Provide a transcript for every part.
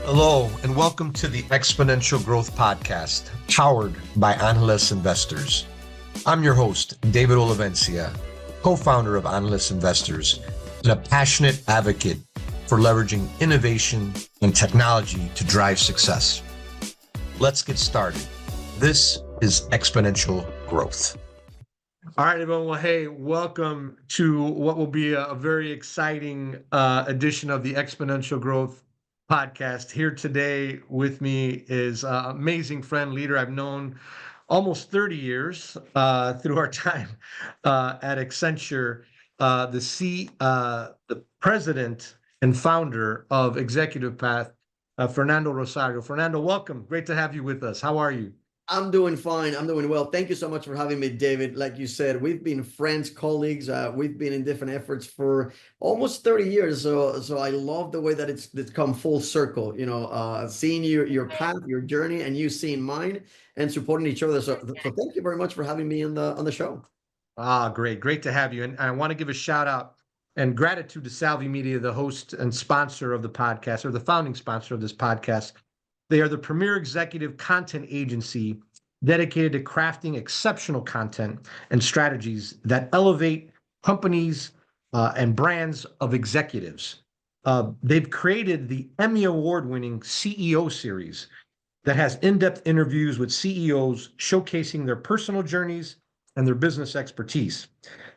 Hello, and welcome to the Exponential Growth Podcast, powered by Analyst Investors. I'm your host, David Olivencia, co-founder of Analyst Investors, and a passionate advocate for leveraging innovation and technology to drive success. Let's get started. This is Exponential Growth. All right, everyone. Well, hey, welcome to what will be a very exciting edition of the Exponential Growth Podcast. Here today with me is an amazing friend, leader I've known almost 30 years through our time at Accenture, the president and founder of Executive Path, Fernando Rosario. Fernando, welcome. Great to have you with us. How are you? I'm doing fine. I'm doing well. Thank you so much for having me, David. Like you said, we've been friends, colleagues. We've been in different efforts for almost 30 years. So I love the way that it's come full circle. Seeing your path, your journey, and you seeing mine, and supporting each other. So thank you very much for having me on the show. Great to have you. And I want to give a shout out and gratitude to Salvi Media, the host and sponsor of the podcast, or the founding sponsor of this podcast. They are the premier executive content agency dedicated to crafting exceptional content and strategies that elevate companies and brands of executives. They've created the Emmy Award-winning CEO series that has in-depth interviews with CEOs showcasing their personal journeys and their business expertise.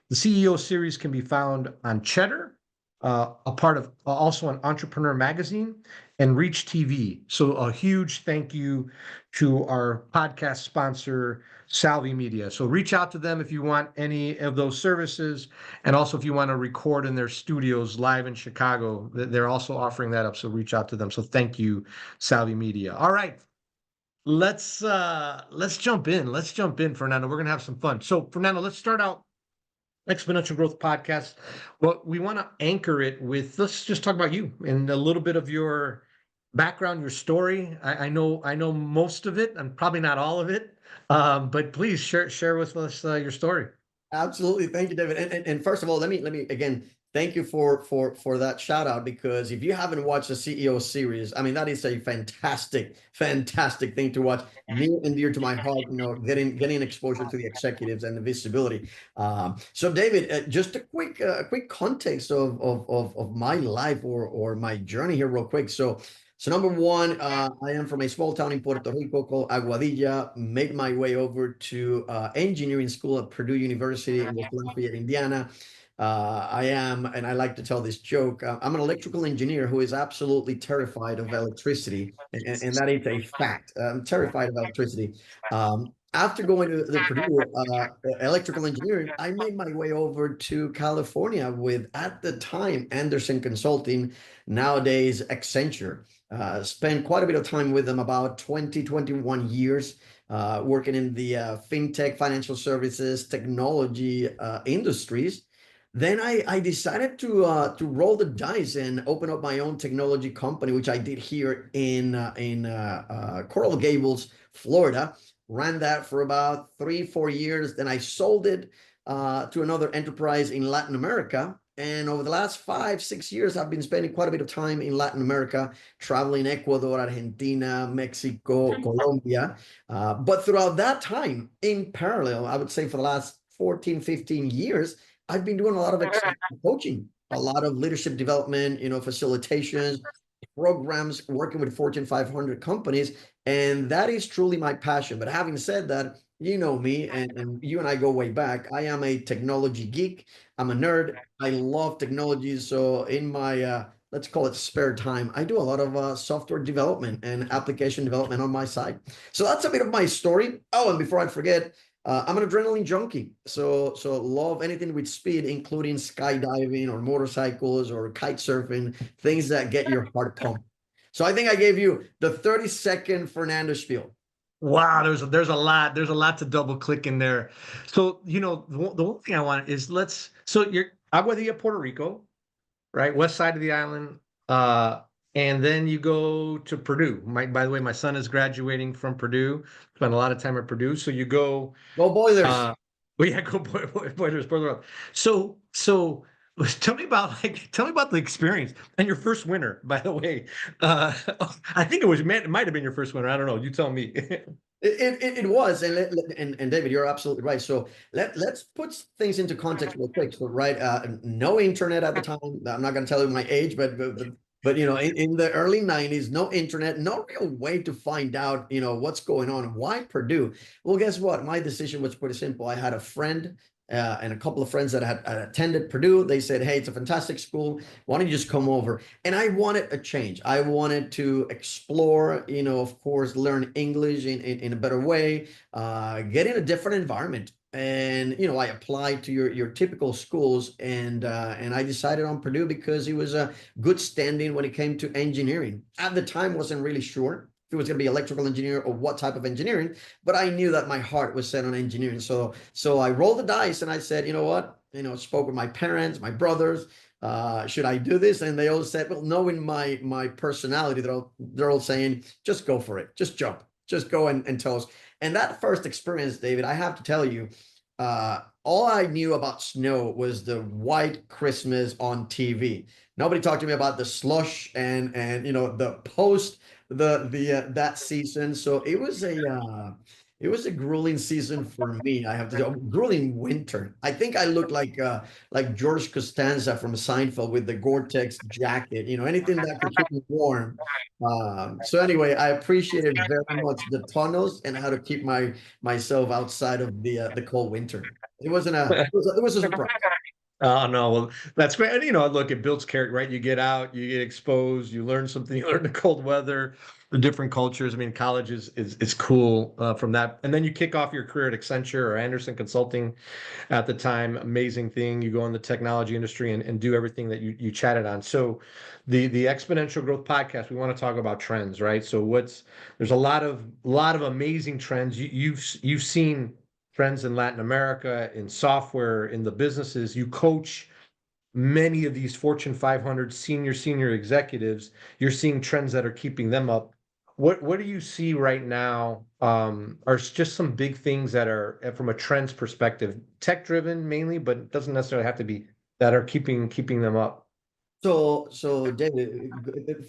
The CEO series can be found on Cheddar, a part of also on Entrepreneur Magazine and Reach TV. So a huge thank you to our podcast sponsor, Salvi Media. So reach out to them if you want any of those services. And also if you want to record in their studios live in Chicago, they're also offering that up. So reach out to them. So thank you, Salvi Media. All right. Let's jump in. Fernando. We're going to have some fun. So Fernando, let's start out Exponential Growth Podcast. Well, we want to anchor it with, let's just talk about you and a little bit of your background, your story. I know most of it, and probably not all of it, but please share with us your story. Absolutely. Thank you, David. And first of all, let me again thank you for that shout out, because if you haven't watched the CEO series, I mean, that is a fantastic thing to watch. Near and dear to my heart, getting exposure to the executives and the visibility. So David, just a quick context of my life or my journey here real quick. So number one, I am from a small town in Puerto Rico called Aguadilla. Made my way over to engineering school at Purdue University in West Lafayette, Indiana. I am, and I like to tell this joke, I'm an electrical engineer who is absolutely terrified of electricity, and that is a fact. I'm terrified of electricity. After going to the Purdue electrical engineering, I made my way over to California with, at the time, Anderson Consulting, nowadays Accenture. Spent quite a bit of time with them, about 21 years, working in the fintech, financial services, technology industries. Then I decided to roll the dice and open up my own technology company, which I did here in Coral Gables, Florida. Ran that for about 3-4 years. Then I sold it to another enterprise in Latin America. And over the last 5-6 years, I've been spending quite a bit of time in Latin America, traveling Ecuador, Argentina, Mexico, Colombia. But throughout that time, in parallel, I would say for the last 14-15 years, I've been doing a lot of coaching, a lot of leadership development, facilitations, programs, working with Fortune 500 companies. And that is truly my passion. But having said that, you know me, and you and I go way back. I am a technology geek. I'm a nerd. I love technology. So in my, let's call it spare time, I do a lot of software development and application development on my side. So that's a bit of my story. Oh, and before I forget, I'm an adrenaline junkie. So love anything with speed, including skydiving or motorcycles or kite surfing, things that get your heart pumped. So I think I gave you the 30-second Fernando spiel. Wow, there's a lot to double click in there. So, the one thing I want is so you're Aguadilla, Puerto Rico, right? West side of the island. And then you go to Purdue. By the way, my son is graduating from Purdue. Spent a lot of time at Purdue. So you go Boilers. Well, yeah, go Boilers. So Tell me about the experience and your first winter, by the way. I think it might have been your first winter. I don't know. You tell me. It was, and David, you're absolutely right. So let's put things into context real quick. So right, no internet at the time. I'm not going to tell you my age, but you know, in the early '90s, no internet, no real way to find out, you know, what's going on. Why Purdue? Well, guess what? My decision was pretty simple. I had a friend. And a couple of friends that had attended Purdue, they said, "Hey, it's a fantastic school. Why don't you just come over?" And I wanted a change. I wanted to explore, you know, of course, learn English in a better way, get in a different environment. And you know, I applied to your typical schools, and I decided on Purdue because it was a good standing when it came to engineering. At the time, wasn't really sure if it was going to be electrical engineer or what type of engineering, but I knew that my heart was set on engineering. So I rolled the dice and I said, you know what, you know, spoke with my parents, my brothers, should I do this? And they all said, well, knowing my personality, they're all saying, just go for it, just jump, just go and tell us. And that first experience, David, I have to tell you, all I knew about snow was the white Christmas on TV. Nobody talked to me about the slush and you know, the post that season. So it was a grueling season for me. I have to say, grueling winter. I think I looked like George Costanza from Seinfeld with the Gore-Tex jacket. You know, anything that could keep me warm. So anyway, I appreciated very much the tunnels and how to keep myself outside of the cold winter. It was a surprise. Oh no, well, that's great. And you know, look, it builds character, right? You get out, you get exposed, you learn something, you learn the cold weather, the different cultures. I mean, college is cool from that. And then you kick off your career at Accenture or Anderson Consulting at the time. Amazing thing. You go in the technology industry and do everything that you chatted on. So the Exponential Growth Podcast, we want to talk about trends, right? So there's a lot of amazing trends. You've seen trends in Latin America, in software, in the businesses. You coach many of these Fortune 500 senior executives. You're seeing trends that are keeping them up. What do you see right now? Are just some big things that are from a trends perspective, tech driven mainly, but it doesn't necessarily have to be, that are keeping them up. So David,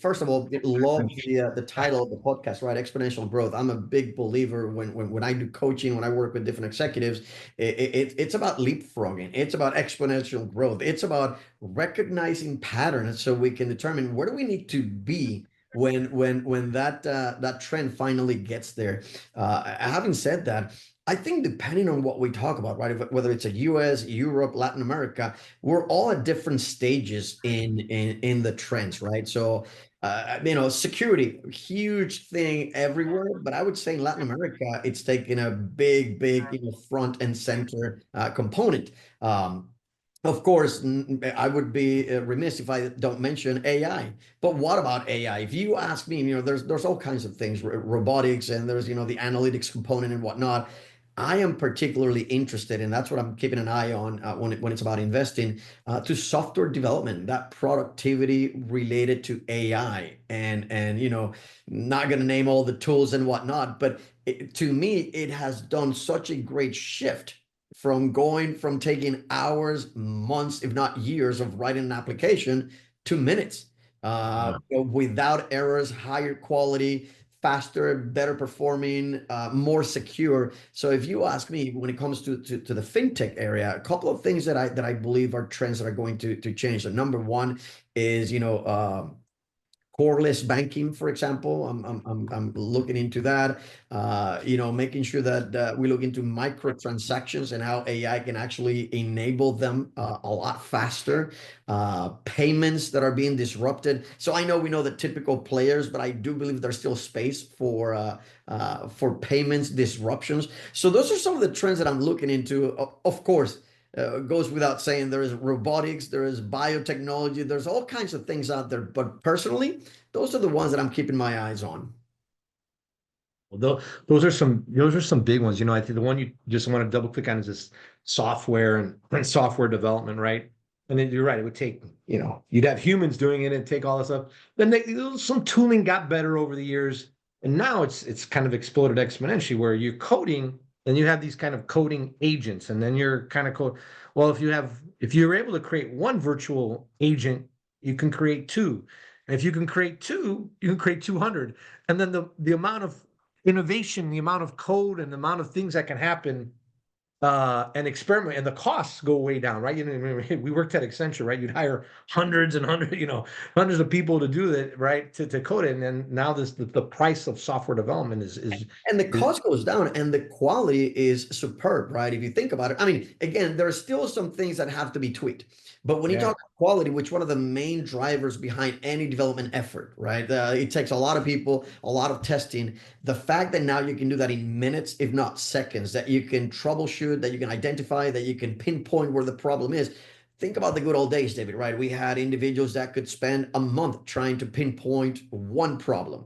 first of all, love the title of the podcast, right? Exponential growth. I'm a big believer when I do coaching, when I work with different executives, it's about leapfrogging. It's about exponential growth. It's about recognizing patterns so we can determine where do we need to be when that trend finally gets there. Having said that, I think depending on what we talk about, right, whether it's a US, Europe, Latin America, we're all at different stages in the trends, right? So, you know, security, huge thing everywhere, but I would say in Latin America, it's taking a big, you know, front and center component. Of course, I would be remiss if I don't mention AI. But what about AI? If you ask me, you know, there's all kinds of things, robotics, and there's, you know, the analytics component and whatnot. I am particularly interested, and that's what I'm keeping an eye on when it's about investing to software development, that productivity related to AI, and you know, not going to name all the tools and whatnot, but to me, it has done such a great shift from going from taking hours, months, if not years of writing an application to minutes, you know, without errors, higher quality, faster, better performing, more secure. So if you ask me, when it comes to the fintech area, a couple of things that I believe are trends that are going to change. So number one is, you know, coreless banking, for example. I'm looking into that. You know, making sure that we look into microtransactions and how AI can actually enable them a lot faster. Payments that are being disrupted. So I know we know the typical players, but I do believe there's still space for payments disruptions. So those are some of the trends that I'm looking into. Of course, goes without saying, there is robotics, there is biotechnology, there's all kinds of things out there. But personally, those are the ones that I'm keeping my eyes on. Well, those are some big ones. You know, I think the one you just want to double click on is this software and software development, right? And then you're right, it would take, you know, you'd have humans doing it and take all this stuff. Then some tooling got better over the years, and now it's kind of exploded exponentially where you're coding Then you have these kind of coding agents, and then you're kind of well, if you're able to create one virtual agent, you can create two. And if you can create two, you can create 200. And then the amount of innovation, the amount of code and the amount of things that can happen and experiment, and the costs go way down, right? You know, we worked at Accenture, right? You'd hire hundreds and hundreds, hundreds of people to do that, right? To code it. And then now the price of software development is and the cost goes down and the quality is superb, right? If you think about it, I mean, again, there are still some things that have to be tweaked. But when you talk quality, which one of the main drivers behind any development effort, right? It takes a lot of people, a lot of testing. The fact that now you can do that in minutes, if not seconds, that you can troubleshoot, that you can identify, that you can pinpoint where the problem is. Think about the good old days, David, right? We had individuals that could spend a month trying to pinpoint one problem.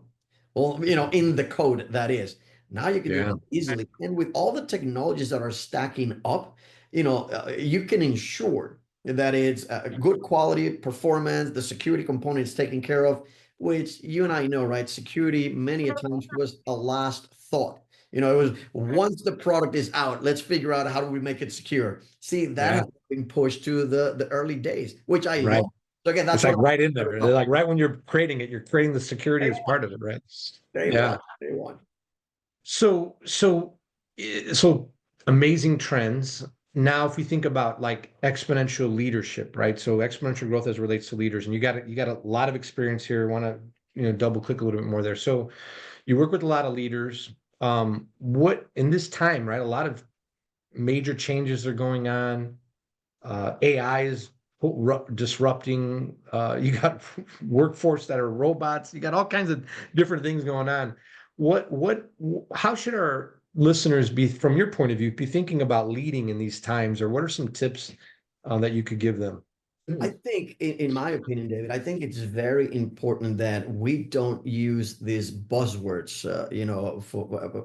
Well, in the code that is. Now you can do it easily. And with all the technologies that are stacking up, you can ensure that it's good quality performance, the security component is taken care of, which you and I know, right? Security many a times was a last thought. It was once the product is out, let's figure out how do we make it secure. See, that has been pushed to the early days, which I love. So again, that's like right in there. They're like right when you're creating it, you're creating the security as part of it, right? Day one. So amazing trends. Now, if we think about like exponential leadership, right? So exponential growth as it relates to leaders, and you got a lot of experience here. I want to double click a little bit more there. So you work with a lot of leaders. What in this time, right? A lot of major changes are going on. AI is disrupting. You got workforce that are robots. You got all kinds of different things going on. How should our listeners be, from your point of view, be thinking about leading in these times, or what are some tips that you could give them? I think, in my opinion, David, I think it's very important that we don't use these buzzwords,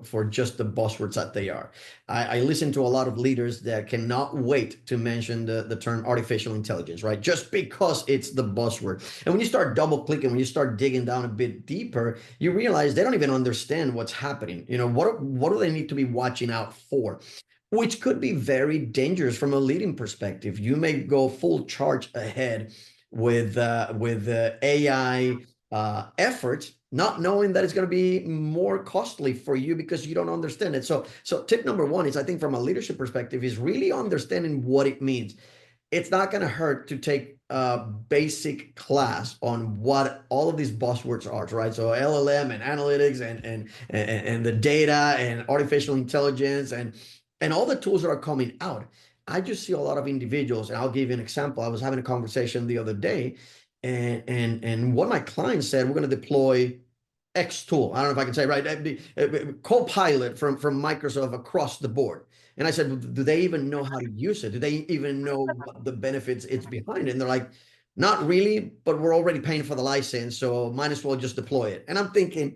for just the buzzwords that they are. I listen to a lot of leaders that cannot wait to mention the term artificial intelligence, right? Just because it's the buzzword. And when you start double clicking, when you start digging down a bit deeper, you realize they don't even understand what's happening. What do they need to be watching out for? Which could be very dangerous from a leading perspective. You may go full charge ahead with AI efforts, not knowing that it's going to be more costly for you because you don't understand it. So tip number one is, I think from a leadership perspective, is really understanding what it means. It's not going to hurt to take a basic class on what all of these buzzwords are, right? So LLM and analytics and the data and artificial intelligence and all the tools that are coming out. I just see a lot of individuals, and I'll give you an example. I was having a conversation the other day, and one of my clients said, we're going to deploy X tool. I don't know if I can say, right? Copilot from Microsoft across the board. And I said, do they even know how to use it? Do they even know what the benefits it's behind it? And they're like, not really, but we're already paying for the license, so might as well just deploy it. And I'm thinking,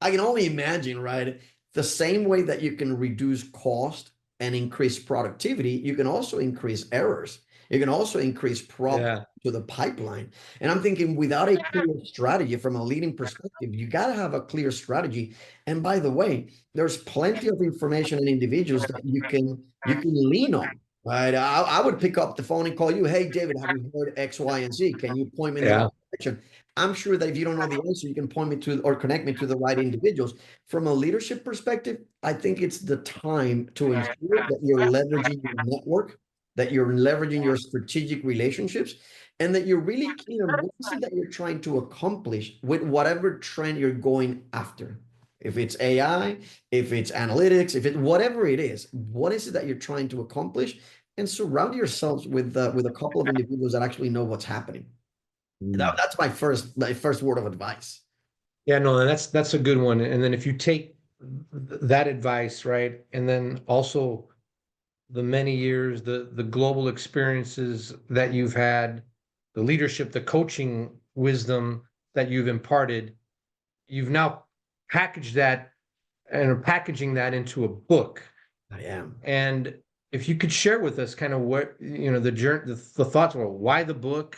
I can only imagine, right? The same way that you can reduce cost and increase productivity, you can also increase errors. You can also increase problems to the pipeline. And I'm thinking, without a clear strategy from a leading perspective, you got to have a clear strategy. And by the way, there's plenty of information and individuals that you can lean on. Right? I would pick up the phone and call you. Hey, David, have you heard X, Y, and Z? Can you point me in the right direction? I'm sure that if you don't know the answer, you can point me to or connect me to the right individuals. From a leadership perspective, I think it's the time to ensure that you're leveraging your network, that you're leveraging your strategic relationships, and that you're really clear on what is it that you're trying to accomplish with whatever trend you're going after. If it's AI, if it's analytics, if it's whatever it is, what is it that you're trying to accomplish? And surround yourselves with a couple of individuals that actually know what's happening. That's my first word of advice. Yeah, no, that's a good one. And then if you take that advice, right, and then also the many years, the global experiences that you've had, the leadership, the coaching wisdom that you've imparted, you've now packaged that and are packaging that into a book. I am. And if you could share with us kind of what, the journey, the thoughts were, why the book,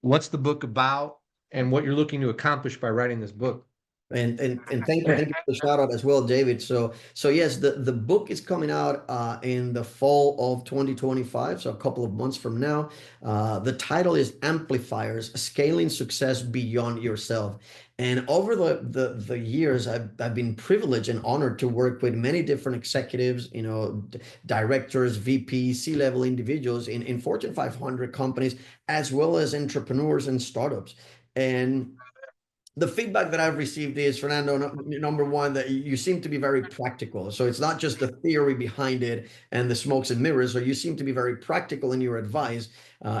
what's the book about, and what you're looking to accomplish by writing this book. And thank you for the shout out as well, David. So yes, the book is coming out in the fall of 2025, so a couple of months from now. The title is Amplifiers: Scaling Success Beyond Yourself. And over the years, I've been privileged and honored to work with many different executives, directors, VPs, C-level individuals in Fortune 500 companies, as well as entrepreneurs and startups. And the feedback that I've received is, Fernando, number one, that you seem to be very practical. So it's not just the theory behind it and the smokes and mirrors, or you seem to be very practical in your advice.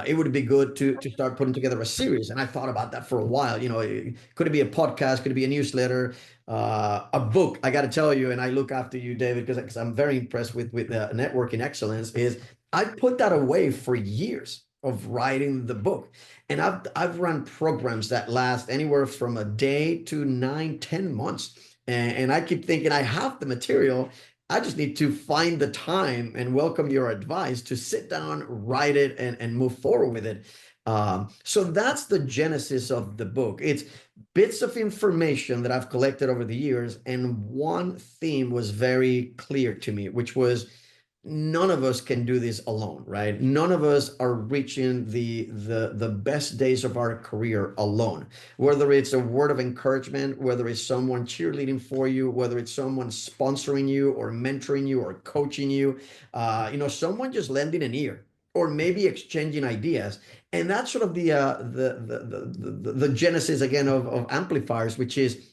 It would be good to start putting together a series. And I thought about that for a while. Could it be a podcast? Could it be a newsletter? A book? I got to tell you, and I look after you, David, because I'm very impressed with networking excellence, is I put that away for years of writing the book. And I've run programs that last anywhere from a day to 9, 10 months. And I keep thinking I have the material. I just need to find the time and welcome your advice to sit down, write it, and move forward with it. So that's the genesis of the book. It's bits of information that I've collected over the years. And one theme was very clear to me, which was, none of us can do this alone, right? None of us are reaching the best days of our career alone. Whether it's a word of encouragement, whether it's someone cheerleading for you, whether it's someone sponsoring you or mentoring you or coaching you, someone just lending an ear or maybe exchanging ideas. And that's sort of the genesis again of Amplifiers, which is,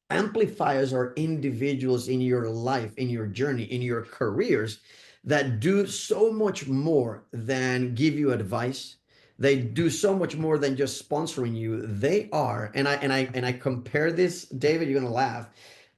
amplifiers are individuals in your life, in your journey, in your careers that do so much more than give you advice. They do so much more than just sponsoring you. They are, and I compare this, David, you're gonna laugh.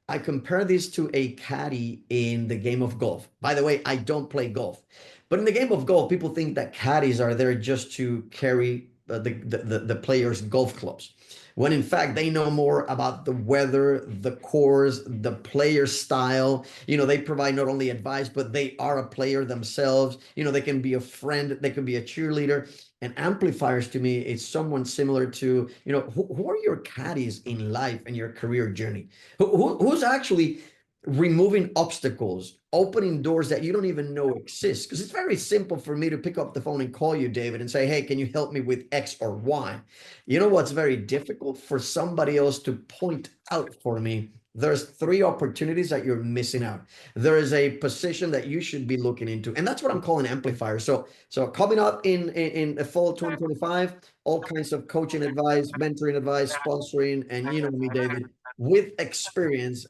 I compare this to a caddy in the game of golf. By the way, I don't play golf, but in the game of golf, people think that caddies are there just to carry the players' golf clubs, when in fact they know more about the weather, the course, the player style. They provide not only advice, but they are a player themselves. They can be a friend, they can be a cheerleader. And amplifiers to me is someone similar to, who are your caddies in life and your career journey? Who's actually removing obstacles, opening doors that you don't even know exist? Because it's very simple for me to pick up the phone and call you, David, and say, hey, can you help me with X or Y? You know what's very difficult? For somebody else to point out for me, there's 3 opportunities that you're missing out. There is a position that you should be looking into. And that's what I'm calling amplifiers. So coming up in the fall 2025, all kinds of coaching advice, mentoring advice, sponsoring, and you know me, David, with experience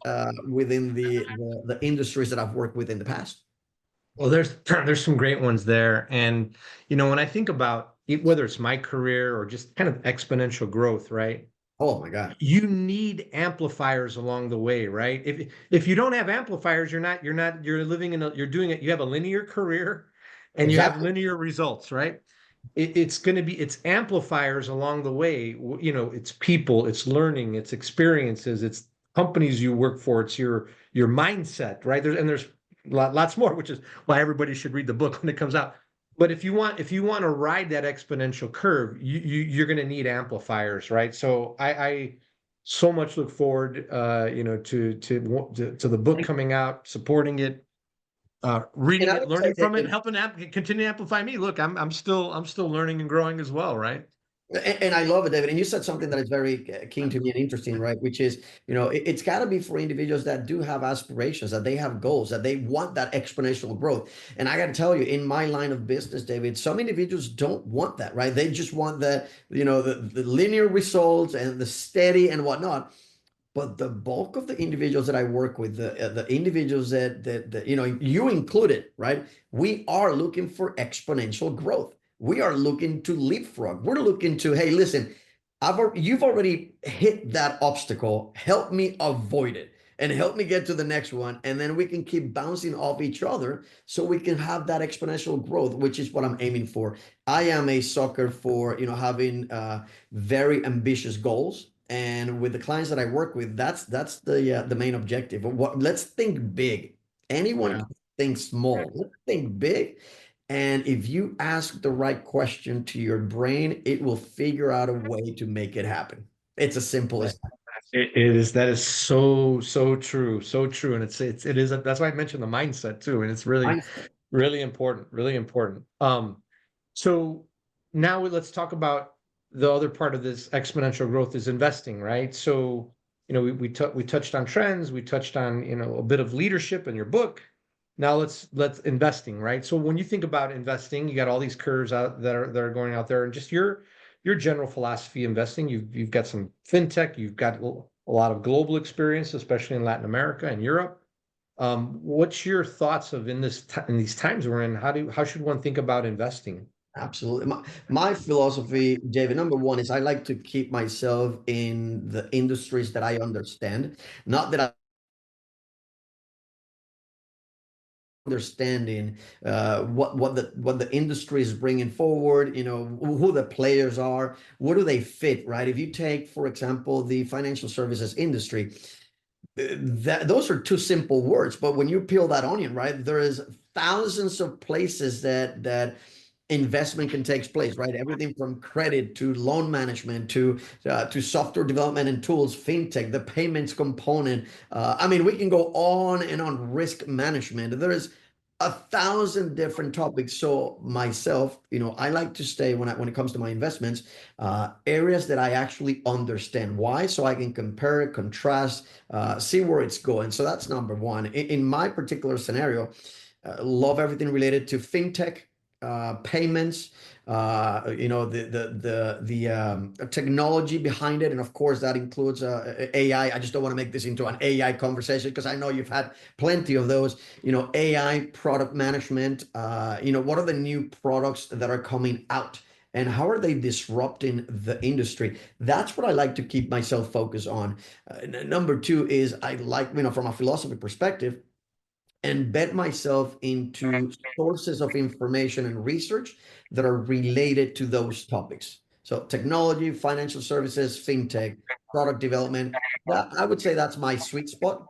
within the industries that I've worked with in the past. Well, there's some great ones there. And, when I think about it, whether it's my career or just kind of exponential growth, right? Oh my God. You need amplifiers along the way, right? If you don't have amplifiers, you're living you're doing it, you have a linear career and you have Exactly. linear results, right? It's amplifiers along the way. It's people, it's learning, it's experiences, it's companies you work for, it's your mindset, right? There's lots more, which is why everybody should read the book when it comes out. But if you want to ride that exponential curve, you're going to need amplifiers, right? So I so much look forward, to the book coming out, supporting it, reading it, learning from it, helping continue to amplify me. Look, I'm still learning and growing as well, right? And I love it, David. And you said something that is very keen to me and interesting, right? Which is, it's got to be for individuals that do have aspirations, that they have goals, that they want that exponential growth. And I got to tell you, in my line of business, David, some individuals don't want that, right? They just want that, the linear results and the steady and whatnot. But the bulk of the individuals that I work with, the individuals that you included, right? We are looking for exponential growth. We are looking to leapfrog. We're looking to, hey, listen, you've already hit that obstacle. Help me avoid it and help me get to the next one. And then we can keep bouncing off each other so we can have that exponential growth, which is what I'm aiming for. I am a sucker for, having very ambitious goals. And with the clients that I work with, that's the main objective. Let's think big. Anyone can think small. Let's think big. And if you ask the right question to your brain, it will figure out a way to make it happen. It's as simple as that. It is, that is so true, so true. And it is, that's why I mentioned the mindset too. And it's really, Mindset. really important, really important. So now let's talk about the other part of this exponential growth is investing, right? So, we touched on trends, we touched on, a bit of leadership in your book. Now let's investing, right? So when you think about investing, you got all these curves out that are going out there, and just your general philosophy investing. You've got some fintech, you've got a lot of global experience, especially in Latin America and Europe. What's your thoughts of in these times we're in? How should one think about investing? Absolutely. My philosophy, David, number one is I like to keep myself in the industries that I understand. Not that I understanding what the industry is bringing forward, who the players are, what do they fit, right? If you take, for example, the financial services industry, those are two simple words, but when you peel that onion, right, there is thousands of places that investment can take place, right? Everything from credit to loan management to software development and tools, fintech, the payments component. I mean, we can go on and on. Risk management. There is 1,000 different topics. So myself, I like to stay when it comes to my investments, areas that I actually understand. Why? So I can compare, contrast, see where it's going. So that's number one. In my particular scenario, love everything related to fintech, payments, the technology behind it, and of course that includes AI. I just don't want to make this into an AI conversation because I know you've had plenty of those. AI product management. What are the new products that are coming out? And how are they disrupting the industry? That's what I like to keep myself focused on. Number two is I like, from a philosophy perspective, embed myself into sources of information and research that are related to those topics. So technology, financial services, fintech, product development. I would say that's my sweet spot.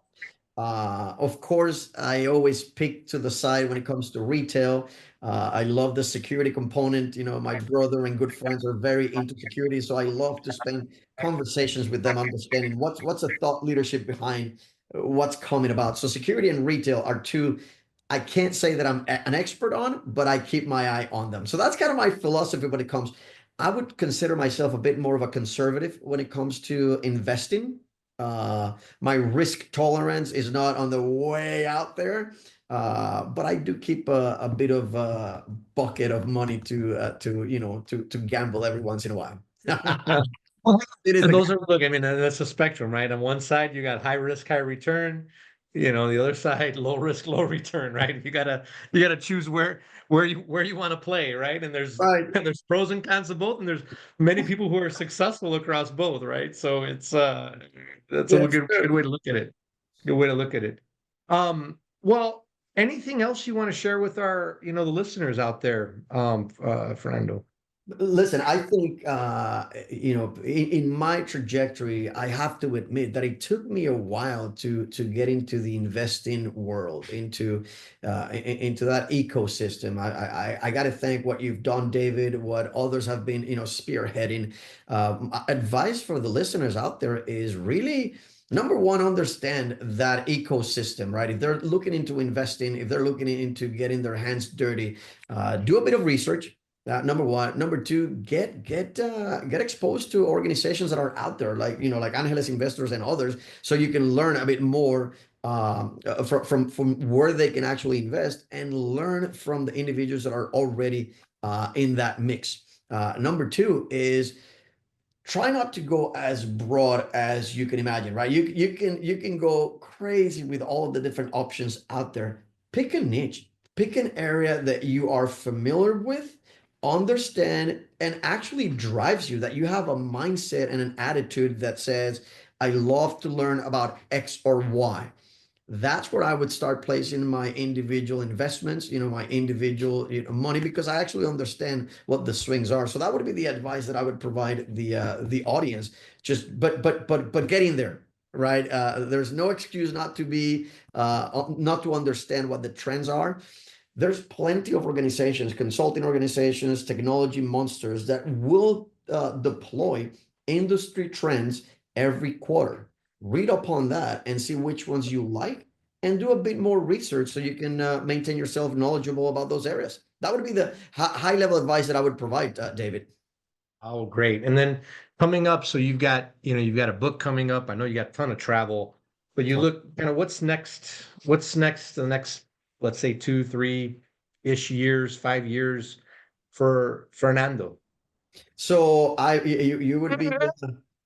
Of course, I always pick to the side when it comes to retail. I love the security component. My brother and good friends are very into security, so I love to spend conversations with them, understanding what's the thought leadership behind what's coming about. So security and retail are two I can't say that I'm an expert on, but I keep my eye on them. So that's kind of my philosophy when it comes. I would consider myself a bit more of a conservative when it comes to investing. My risk tolerance is not on the way out there, but I do keep a bit of a bucket of money to gamble every once in a while. It is And a those are, look, I mean, that's a spectrum, right? On one side, you got high risk, high return. The other side, low risk, low return, right? You gotta choose where you want to play, right? And there's right. and there's pros and cons of both, and there's many people who are successful across both, right? So it's that's a Yes, good way to look at it. Good way to look at it. Well, anything else you want to share with our, the listeners out there, Fernando? Listen, I think, in my trajectory, I have to admit that it took me a while to get into the investing world, into that ecosystem. I got to thank what you've done, David, what others have been, spearheading. Advice for the listeners out there is really, number one, understand that ecosystem, right? If they're looking into investing, if they're looking into getting their hands dirty, do a bit of research. Number one. Number two, get exposed to organizations that are out there, like Angeles Investors and others, so you can learn a bit more from where they can actually invest and learn from the individuals that are already in that mix. Number two is try not to go as broad as you can imagine, right? You can go crazy with all of the different options out there. Pick a niche, pick an area that you are familiar with, understand, and actually drives you, that you have a mindset and an attitude that says, I love to learn about X or Y. That's where I would start placing my individual investments, my individual money, because I actually understand what the swings are. So that would be the advice that I would provide the audience. Just but getting there, right? There's no excuse not to understand what the trends are. There's plenty of organizations, consulting organizations, technology monsters that will deploy industry trends every quarter. read upon that and see which ones you like, and do a bit more research so you can maintain yourself knowledgeable about those areas. That would be the high level advice that I would provide, David. Oh, great. And then coming up, so you've got a book coming up. I know you got a ton of travel, but you look kind of what's next, the next, let's say 2, 3-ish years, 5 years for Fernando. So you would be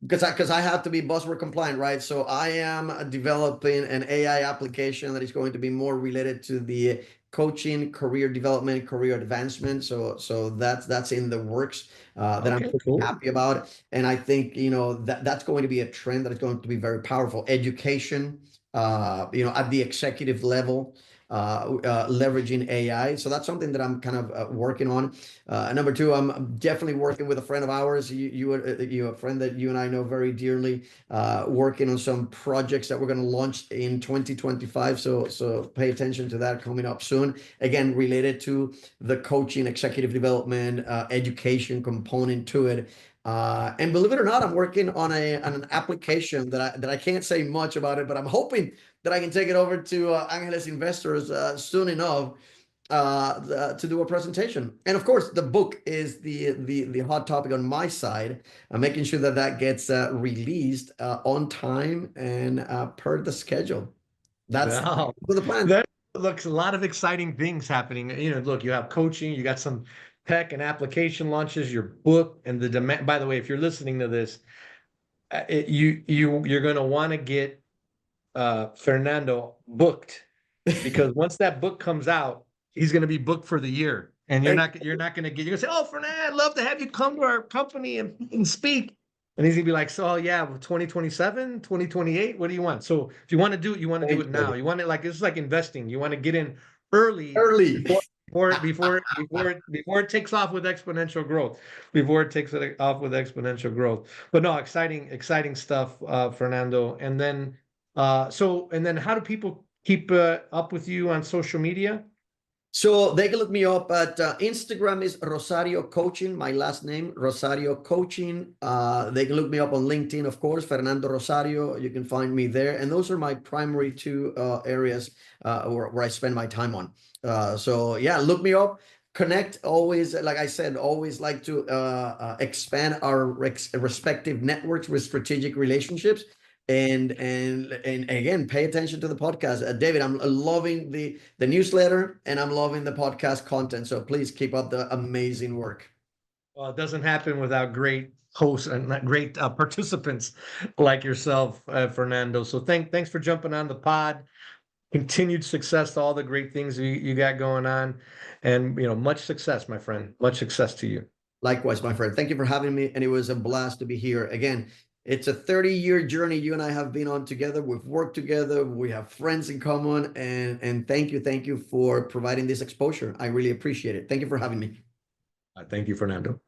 because I have to be buzzword compliant, right? So I am developing an AI application that is going to be more related to the coaching, career development, career advancement. So that's in the works that I'm Okay, pretty cool. happy about. And I think that's going to be a trend that is going to be very powerful. Education, at the executive level. Leveraging AI. So that's something that I'm kind of working on. Number two, I'm definitely working with a friend of ours, you a friend that you and I know very dearly, working on some projects that we're going to launch in 2025. So pay attention to that coming up soon. Again, related to the coaching, executive development, education component to it. And believe it or not, I'm working on an application that I can't say much about it, but I'm hoping that I can take it over to Angeles investors soon enough to do a presentation. And of course, the book is the hot topic on my side. I'm making sure that gets released on time and per the schedule. That's Wow. the plan. That looks a lot of exciting things happening. Look, you have coaching, you got some tech and application launches, your book, and the demand. By the way, if you're listening to this, you're going to want to get Fernando booked, because once that book comes out, he's going to be booked for the year, and you're not going to get. You're going to say, "Oh, Fernando, I'd love to have you come to our company and speak." And he's gonna be like, "So yeah, 2027, 2028, what do you want?" So if you want to do it, you want to do it now. You want it like, it's like investing. You want to get in early Early. before it takes off with exponential growth. Before it takes it off with exponential growth. But no, exciting stuff, Fernando. And then how do people keep up with you on social media? So they can look me up at Instagram is Rosario Coaching, my last name, Rosario Coaching. They can look me up on LinkedIn, of course, Fernando Rosario. You can find me there. And those are my primary two areas where I spend my time on. So yeah, look me up. Connect, always, like I said, always like to expand our respective networks with strategic relationships. And again, pay attention to the podcast. David, I'm loving the newsletter, and I'm loving the podcast content. So please keep up the amazing work. Well, it doesn't happen without great hosts and great participants like yourself, Fernando. So thanks for jumping on the pod. Continued success to all the great things you got going on, and much success, my friend. Much success to you. Likewise, my friend. Thank you for having me, and it was a blast to be here again. It's a 30-year journey you and I have been on together. We've worked together. We have friends in common, and thank you for providing this exposure. I really appreciate it. Thank you for having me. Thank you, Fernando.